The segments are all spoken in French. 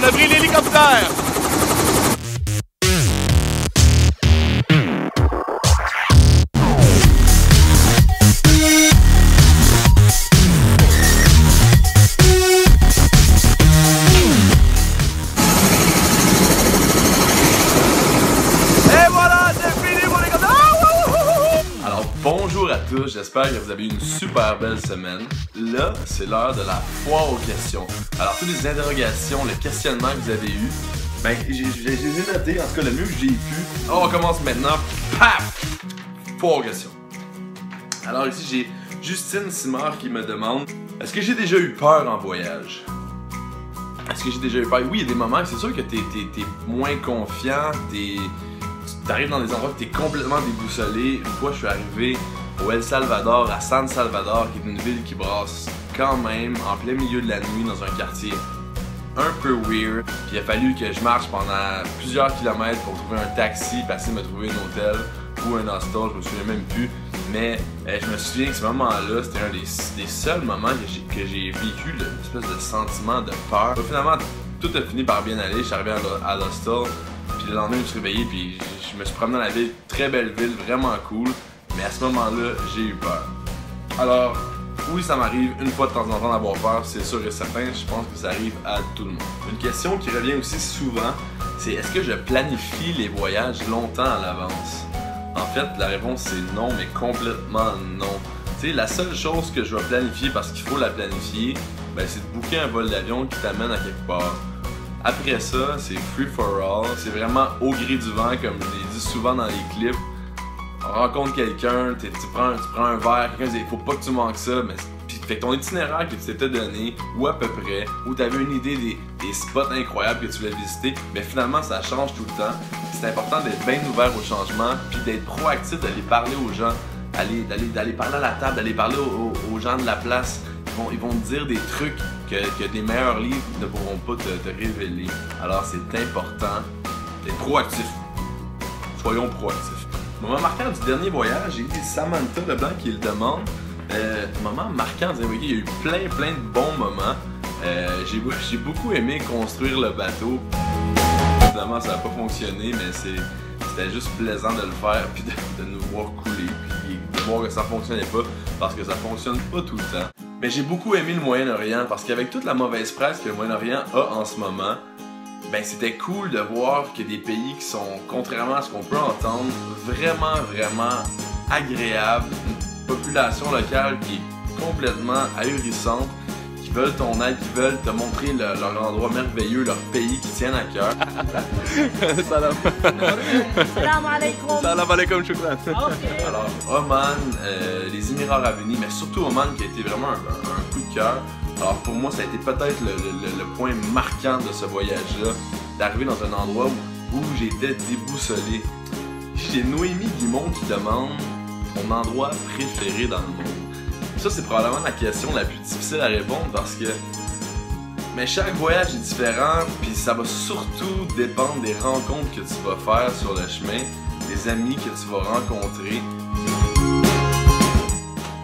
manœuvrer l'hélicoptère! Bonjour à tous, j'espère que vous avez eu une super belle semaine. Là, c'est l'heure de la foire aux questions. Alors, toutes les interrogations, les questionnements que vous avez eus, ben, je les ai notés, en tout cas le mieux que j'ai pu. Alors, on commence maintenant. Paf! Foire aux questions. Alors ici, j'ai Justine Simard qui me demande: est-ce que j'ai déjà eu peur en voyage? Est-ce que j'ai déjà eu peur? Oui, il y a des moments, c'est sûr que t'es moins confiant, t'arrives dans des endroits que t'es complètement déboussolé. Une fois, je suis arrivé au El Salvador, à San Salvador, qui est une ville qui brasse quand même en plein milieu de la nuit dans un quartier un peu weird. Puis il a fallu que je marche pendant plusieurs kilomètres pour trouver un taxi, passer me trouver un hôtel ou un hostel, je me souviens même plus. Mais je me souviens que ce moment-là, c'était un des seuls moments que j'ai vécu l'espèce de sentiment de peur. Finalement, tout a fini par bien aller. Je suis arrivé à l'hostel. Puis le lendemain, je me suis réveillé, puis je me suis promené dans la ville, très belle ville, vraiment cool. Mais à ce moment-là, j'ai eu peur. Alors, oui, ça m'arrive une fois de temps en temps d'avoir peur, c'est sûr et certain. Je pense que ça arrive à tout le monde. Une question qui revient aussi souvent, c'est: est-ce que je planifie les voyages longtemps à l'avance? En fait, la réponse c'est non, mais complètement non. Tu sais, la seule chose que je vais planifier parce qu'il faut la planifier, ben, c'est de booker un vol d'avion qui t'amène à quelque part. Après ça, c'est free for all, c'est vraiment au gré du vent, comme je l'ai dit souvent dans les clips. On rencontre quelqu'un, tu prends un verre, quelqu'un dit: faut pas que tu manques ça, mais puis fait que ton itinéraire que tu t'étais donné, ou à peu près, ou tu avais une idée des spots incroyables que tu voulais visiter, mais finalement ça change tout le temps. C'est important d'être bien ouvert au changement, puis d'être proactif, d'aller parler aux gens, d'aller parler à la table, d'aller parler aux gens de la place. Ils vont te dire des trucs que des meilleurs livres ne pourront pas te révéler. Alors c'est important d'être proactif. Soyons proactifs. Moment marquant du dernier voyage, j'ai eu Samantha Leblanc qui le demande. Moment marquant, il y a eu plein de bons moments. J'ai beaucoup aimé construire le bateau. Finalement ça n'a pas fonctionné, mais c'était juste plaisant de le faire puis de nous voir couler, puis de voir que ça fonctionnait pas, parce que ça fonctionne pas tout le temps. Mais j'ai beaucoup aimé le Moyen-Orient parce qu'avec toute la mauvaise presse que le Moyen-Orient a en ce moment, ben c'était cool de voir qu'il y a des pays qui sont, contrairement à ce qu'on peut entendre, vraiment agréables. Une population locale qui est complètement ahurissante, qui veulent ton aide, qui veulent te montrer leur endroit merveilleux, leur pays qui tiennent à cœur. Salam. Salam alaikum. Salam alaikum, shukran. Alors, Oman, les Émirats Arabes Unis, mais surtout Oman qui a été vraiment un coup de cœur. Alors pour moi, ça a été peut-être le point marquant de ce voyage-là, d'arriver dans un endroit où j'étais déboussolé. J'ai Noémie Guimond qui demande mon endroit préféré dans le monde. Ça, c'est probablement la question la plus difficile à répondre parce que chaque voyage est différent, puis ça va surtout dépendre des rencontres que tu vas faire sur le chemin, des amis que tu vas rencontrer.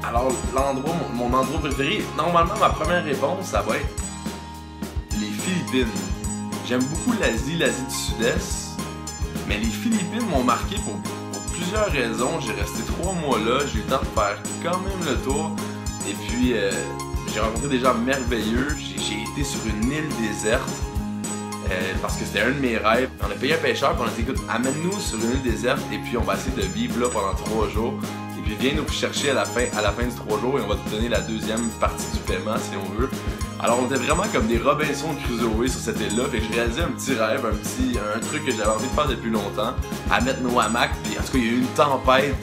Alors, mon endroit préféré, normalement, ma première réponse, ça va être les Philippines. J'aime beaucoup l'Asie du Sud-Est, mais les Philippines m'ont marqué pour plusieurs raisons. J'ai resté 3 mois là, j'ai eu le temps de faire quand même le tour, et puis j'ai rencontré des gens merveilleux. J'ai été sur une île déserte, parce que c'était un de mes rêves. On a payé un pêcheur, puis on a dit: écoute, amène-nous sur une île déserte, et puis on va essayer de vivre là pendant 3 jours. Et puis viens nous chercher à la fin du 3 jours, et on va te donner la deuxième partie du paiement si on veut. Alors on était vraiment comme des Robinson Crusoe sur cette île-là, fait que je réalisais un petit rêve, un truc que j'avais envie de faire depuis longtemps, à mettre nos hamacs, puis en tout cas il y a eu une tempête,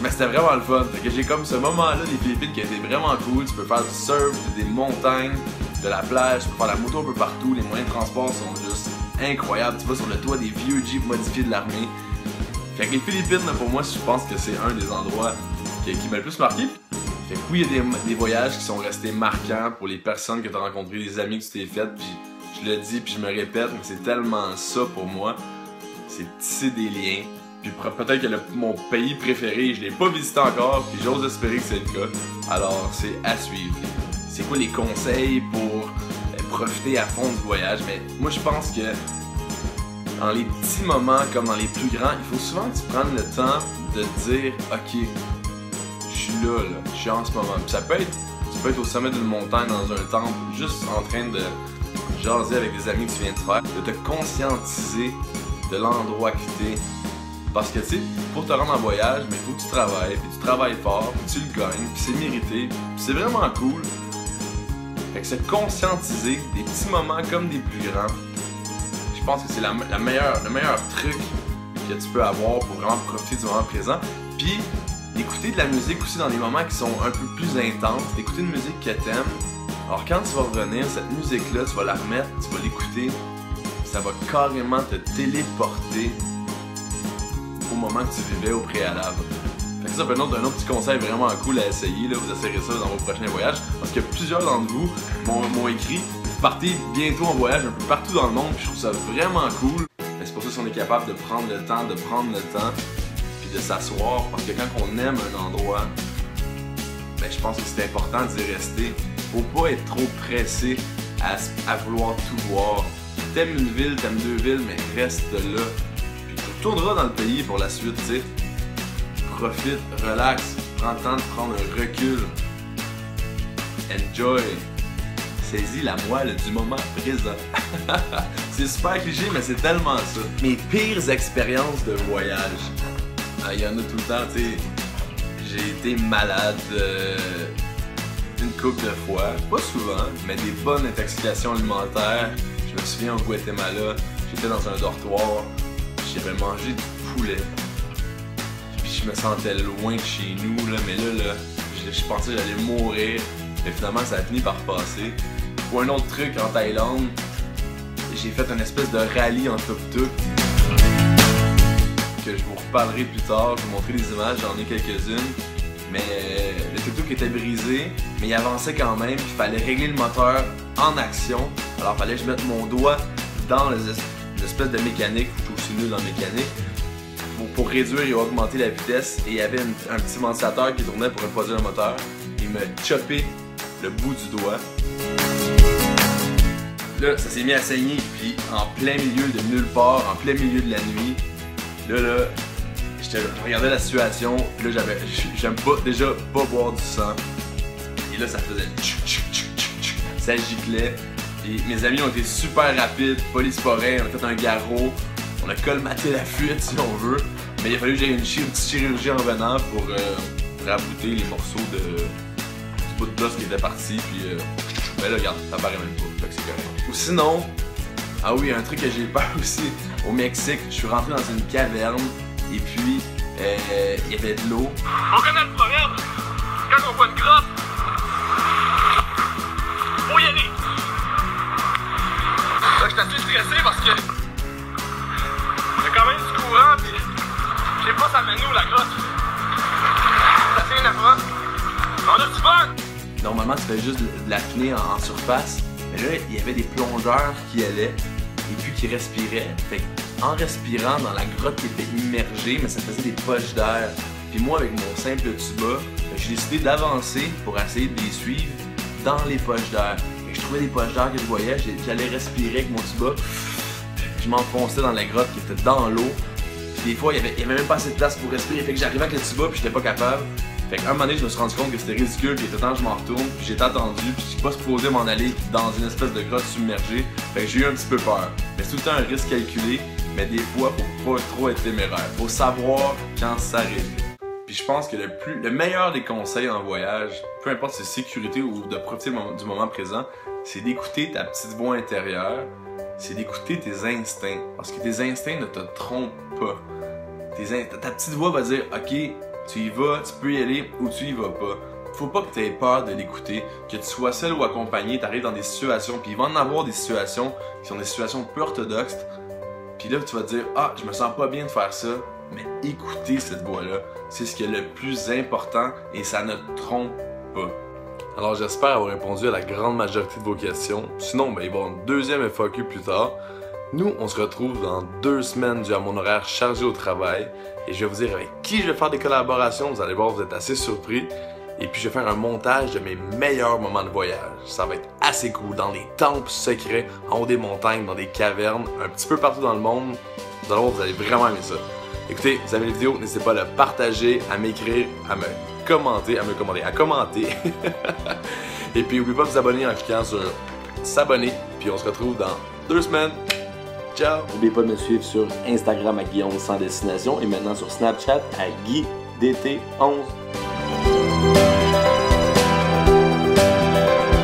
mais c'était vraiment le fun. Fait que j'ai comme ce moment-là des Philippines qui a été vraiment cool. Tu peux faire du surf, des montagnes, de la plage, tu peux faire la moto un peu partout, les moyens de transport sont juste incroyables. Tu vas sur le toit des vieux Jeeps modifiés de l'armée. Fait que les Philippines, pour moi, je pense que c'est un des endroits qui m'a le plus marqué. Fait que oui, il y a des voyages qui sont restés marquants pour les personnes que tu as rencontrées, les amis que tu t'es fait, puis je le dis puis je me répète, mais c'est tellement ça pour moi. C'est tisser des liens. Puis peut-être que mon pays préféré, je l'ai pas visité encore, puis j'ose espérer que c'est le cas. Alors c'est à suivre. C'est quoi les conseils pour profiter à fond du voyage, mais moi je pense que dans les petits moments comme dans les plus grands, il faut souvent que tu prennes le temps de te dire ok, je suis là, je suis en ce moment. Puis ça peut être au sommet d'une montagne, dans un temple, juste en train de jaser avec des amis que tu viens de faire, de te conscientiser de l'endroit que t'es. Parce que tu sais, pour te rendre en voyage, mais il faut que tu travailles, puis tu travailles fort, puis tu le gagnes, puis c'est mérité, puis c'est vraiment cool. Fait que se conscientiser des petits moments comme des plus grands, je pense que c'est le meilleur truc que tu peux avoir pour vraiment profiter du moment présent. Puis d'écouter de la musique aussi dans des moments qui sont un peu plus intenses, d'écouter une musique que t'aimes. Alors quand tu vas revenir, cette musique-là, tu vas la remettre, tu vas l'écouter, ça va carrément te téléporter au moment que tu vivais au préalable. Fait que ça peut être un autre petit conseil vraiment cool à essayer, là, vous essayerez ça dans vos prochains voyages, parce que plusieurs d'entre vous m'ont écrit, vous partez bientôt en voyage un peu partout dans le monde, puis je trouve ça vraiment cool. C'est pour ça qu'on est capable de prendre le temps, puis de s'asseoir, parce que quand on aime un endroit, ben, je pense que c'est important d'y rester. Faut pas être trop pressé à vouloir tout voir. T'aimes une ville, t'aimes deux villes, mais reste là. Puis tu retourneras dans le pays pour la suite, tu sais. Profite, relax, prends le temps de prendre un recul. Enjoy. Saisis la moelle du moment présent. C'est super cliché, mais c'est tellement ça. Mes pires expériences de voyage. Il y en a tout le temps, tu sais. J'ai été malade une couple de fois, pas souvent, mais des bonnes intoxications alimentaires. Je me souviens au Guatemala, j'étais dans un dortoir, j'avais mangé du poulet. Puis je me sentais loin de chez nous, là, mais là, je pensais que j'allais mourir. Mais finalement, ça a fini par passer. Pour un autre truc, en Thaïlande, j'ai fait une espèce de rallye en tuk-tuk que je vous reparlerai plus tard. Je vais vous montrer des images, j'en ai quelques-unes. Mais le tuk-tuk était brisé, mais il avançait quand même. Il fallait régler le moteur en action. Alors il fallait que je mette mon doigt dans les espèces de mécanique, je suis nul en mécanique, pour réduire et augmenter la vitesse. Et il y avait un petit ventilateur qui tournait pour refroidir le moteur. Il m'a chopé le bout du doigt. Là, ça s'est mis à saigner, puis en plein milieu de nulle part, en plein milieu de la nuit, là, je regardais la situation, puis là, j'aime déjà pas boire du sang. Et là, ça faisait tchou, tchou, tchou, tchou, ça giclait. Et mes amis ont été super rapides, police forain, on a fait un garrot, on a colmaté la fuite si on veut, mais il a fallu que j'aie une petite chirurgie en venant pour rabouter les morceaux du bout de l'os qui était parti, puis ben là, regarde, ça paraît même pas, fait que c'est correct. Ou sinon, ah oui, un truc que j'ai peur aussi, au Mexique, je suis rentré dans une caverne, et puis il y avait de l'eau. On connaît le proverbe, quand on voit une grotte, faut y aller. Là, je suis assez stressé parce que il y a quand même du courant, puis je sais pas ça mène où la grotte. C'est assez énervant. On a du fun! Normalement, tu fais juste de l'apnée en surface, mais là, il y avait des plongeurs qui allaient et puis qui respiraient. Fait en respirant dans la grotte qui était immergée, mais ça faisait des poches d'air. Puis moi, avec mon simple tuba, j'ai décidé d'avancer pour essayer de les suivre dans les poches d'air. Je trouvais des poches d'air que je voyais, j'allais respirer avec mon tuba. Je m'enfonçais dans la grotte qui était dans l'eau. Puis des fois, il y avait même pas assez de place pour respirer. Fait que j'arrivais avec le tuba puis j'étais pas capable. Fait qu'à un moment donné, je me suis rendu compte que c'était ridicule, qu'il était temps que je m'en retourne, puis j'étais attendu, puis je suis pas supposé m'en aller dans une espèce de grotte submergée. Fait que j'ai eu un petit peu peur. Mais c'est tout le temps un risque calculé, mais des fois, faut pas trop être téméraire. Faut savoir quand s'arrêter. Puis je pense que le meilleur des conseils en voyage, peu importe si c'est sécurité ou de profiter du moment présent, c'est d'écouter ta petite voix intérieure, c'est d'écouter tes instincts. Parce que tes instincts ne te trompent pas. Ta petite voix va dire, ok, tu y vas, tu peux y aller ou tu y vas pas. Faut pas que tu aies peur de l'écouter, que tu sois seul ou accompagné, tu arrives dans des situations, puis il va en avoir des situations qui sont des situations peu orthodoxes, puis là tu vas te dire, ah, je me sens pas bien de faire ça, mais écoutez cette voix-là, c'est ce qui est le plus important et ça ne trompe pas. Alors j'espère avoir répondu à la grande majorité de vos questions, sinon ben, il va y avoir une deuxième FAQ plus tard. Nous, on se retrouve dans 2 semaines dû à mon horaire chargé au travail et je vais vous dire avec qui je vais faire des collaborations, vous allez voir, vous êtes assez surpris. Et puis je vais faire un montage de mes meilleurs moments de voyage. Ça va être assez cool, dans des temples secrets, en haut des montagnes, dans des cavernes, un petit peu partout dans le monde. Vous allez voir, vous allez vraiment aimer ça. Écoutez, vous avez la vidéo, n'hésitez pas à le partager, à m'écrire, à commenter. Et puis n'oubliez pas de vous abonner en cliquant sur s'abonner. Puis on se retrouve dans 2 semaines. Ciao! N'oubliez pas de me suivre sur Instagram à Guillaume sans destination et maintenant sur Snapchat à GuiDT11.